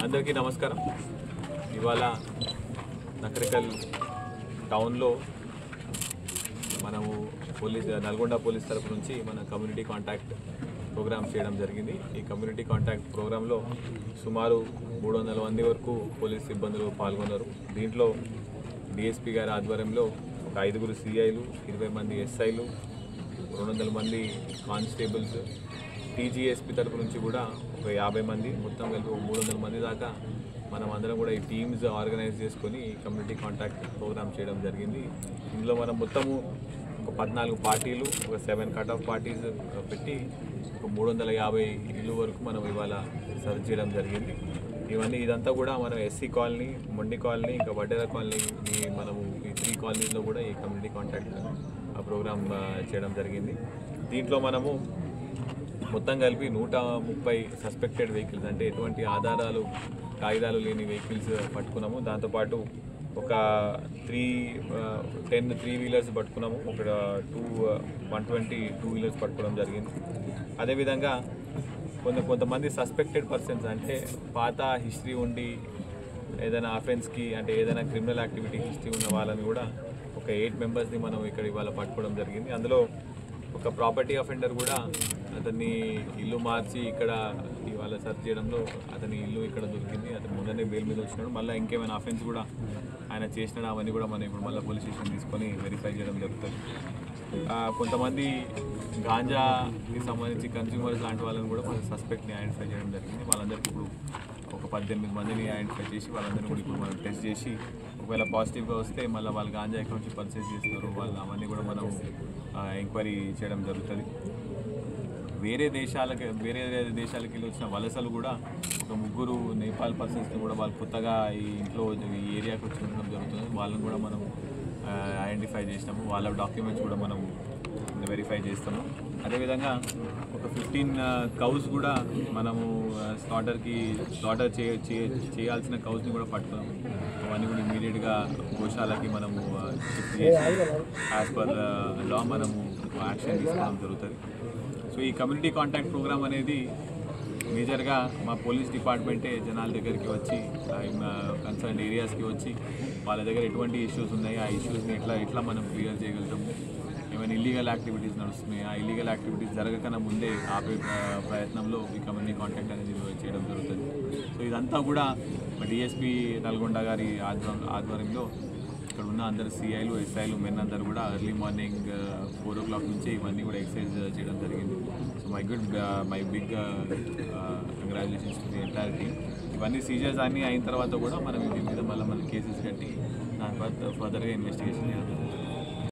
అందరికీ నమస్కారం. ఇవాళ నకరికల్ టౌన్లో మనము నల్గొండ పోలీస్ తరఫు నుంచి మన కమ్యూనిటీ కాంటాక్ట్ ప్రోగ్రామ్ చేయడం జరిగింది. ఈ కమ్యూనిటీ కాంటాక్ట్ ప్రోగ్రాంలో సుమారు 300 మంది వరకు పోలీస్ సిబ్బందులు పాల్గొన్నారు. దీంట్లో డిఎస్పీ గారి ఆధ్వర్యంలో ఒక 5 సిఐలు, 20 మంది ఎస్ఐలు, 200 మంది కానిస్టేబుల్స్, టీజీఎస్పీ తరపు నుంచి కూడా ఒక 50 మంది, మొత్తం కలిపి 300 మంది దాకా మనం అందరం కూడా ఈ టీమ్స్ ఆర్గనైజ్ చేసుకొని కమ్యూనిటీ కాంటాక్ట్ ప్రోగ్రామ్ చేయడం జరిగింది. ఇందులో మనం మొత్తము ఒక 14 పార్టీలు, ఒక 7 కట్ ఆఫ్ పార్టీస్ పెట్టి ఒక 350 ఇల్లు వరకు మనం ఇవాళ సర్చ్ చేయడం జరిగింది. ఇదంతా కూడా మనం ఎస్సీ కాలనీ, మొండి కాలనీ, ఇంకా వడ్డేర కాలనీ, మనము ఈ 3 కాలనీలో కూడా ఈ కమ్యూనిటీ కాంటాక్ట్ ప్రోగ్రామ్ చేయడం జరిగింది. దీంట్లో మనము మొత్తం కలిపి 130 సస్పెక్టెడ్ వెహికల్స్, అంటే ఎటువంటి ఆధారాలు కాగితాలు లేని వెహికల్స్ పట్టుకున్నాము. దాంతోపాటు ఒక 10 3-వీలర్స్ పట్టుకున్నాము, ఒక 120 2-వీలర్స్ పట్టుకోవడం జరిగింది. అదేవిధంగా కొంతమంది సస్పెక్టెడ్ పర్సన్స్, అంటే పాత హిస్టరీ ఉండి ఏదైనా అఫెన్స్కి, అంటే ఏదైనా క్రిమినల్ యాక్టివిటీ హిస్టరీ ఉన్న వాళ్ళని కూడా ఒక 8 మెంబర్స్ని మనం ఇక్కడ ఇవాళ పట్టుకోవడం జరిగింది. అందులో ఒక ప్రాపర్టీ అఫెండర్ కూడా అతన్ని ఇల్లు మార్చి ఇక్కడ ఇవాళ సర్చ్ చేయడంలో అతని ఇల్లు ఇక్కడ దొరికింది. అతను ముందనే బెయిల్ మీద వచ్చినాడు. మళ్ళీ ఇంకేమైనా అఫెన్స్ కూడా ఆయన చేసినాడు, అవన్నీ కూడా మనం ఇప్పుడు మళ్ళీ పోలీస్ స్టేషన్ తీసుకొని వెరిఫై చేయడం జరుగుతుంది. కొంతమంది గాంజాకి సంబంధించి కన్స్యూమర్స్ లాంటి వాళ్ళని కూడా మన సస్పెక్ట్ని ఐడెంటిఫై చేయడం జరిగింది. వాళ్ళందరికీ ఇప్పుడు ఒక 18 మందిని ఐడెంటిఫై చేసి వాళ్ళందరినీ కూడా ఇప్పుడు మనం టెస్ట్ చేసి ఒకవేళ పాజిటివ్గా వస్తే మళ్ళీ వాళ్ళు గాంజా ఎక్కడి నుంచి పర్చేస్ చేస్తారు వాళ్ళు అవన్నీ కూడా మనం ఎంక్వైరీ చేయడం జరుగుతుంది. వేరే దేశాలకి వెళ్ళి వచ్చిన వలసలు కూడా ఒక 3 నేపాల్ పర్సన్స్ని కూడా వాళ్ళు కొత్తగా ఈ ఏరియాకి వచ్చి ఉండడం జరుగుతుంది. వాళ్ళని కూడా మనం ఐడెంటిఫై చేసినాము. వాళ్ళ డాక్యుమెంట్స్ కూడా మనం వెరిఫై చేస్తాము. అదేవిధంగా ఒక 15 కౌస్ కూడా మనము స్లాటర్ చేయాల్సిన కౌస్ని కూడా పట్టుకున్నాము. అవన్నీ కూడా ఇమీడియట్గా గోశాలకి మనము షిఫ్ట్ చేసి యాజ్ పర్ లా మనము యాక్షన్ తీసుకోవడం జరుగుతుంది. సో ఈ కమ్యూనిటీ కాంటాక్ట్ ప్రోగ్రామ్ అనేది మేజర్గా మా పోలీస్ డిపార్ట్మెంటే జనాల దగ్గరికి వచ్చి, కన్సర్న్ ఏరియాస్కి వచ్చి వాళ్ళ దగ్గర ఎటువంటి ఇష్యూస్ ఉన్నాయి, ఆ ఇష్యూస్ని ఎట్లా మనం క్లియర్ చేయగలుగుతాము, ఏమైనా ఇల్లీగల్ యాక్టివిటీస్ నడుస్తున్నాయి, ఆ ఇల్లీగల్ యాక్టివిటీస్ జరగకన్నా ముందే ఆపే ప్రయత్నంలో ఈ కమ్యూనిటీ కాంటాక్ట్ అనేది చేయడం జరుగుతుంది. సో ఇదంతా కూడా డిఎస్పీ నల్గొండ గారి ఆధ్వర్యంలో ఇక్కడ ఉన్న అందరు సిఐలు, ఎస్ఐలు, మెన్ అందరూ కూడా ఎర్లీ మార్నింగ్ 4 o'clock నుంచి ఇవన్నీ కూడా ఎక్సర్సైజ్ చేయడం జరిగింది. So my big congratulations to the entire team. ఇవన్నీ సీజర్స్ అన్నీ అయిన తర్వాత కూడా మనం దీని మీద మళ్ళీ కేసెస్ కట్టి దాని తర్వాత ఫర్దర్గా ఇన్వెస్టిగేషన్ చేయాలి.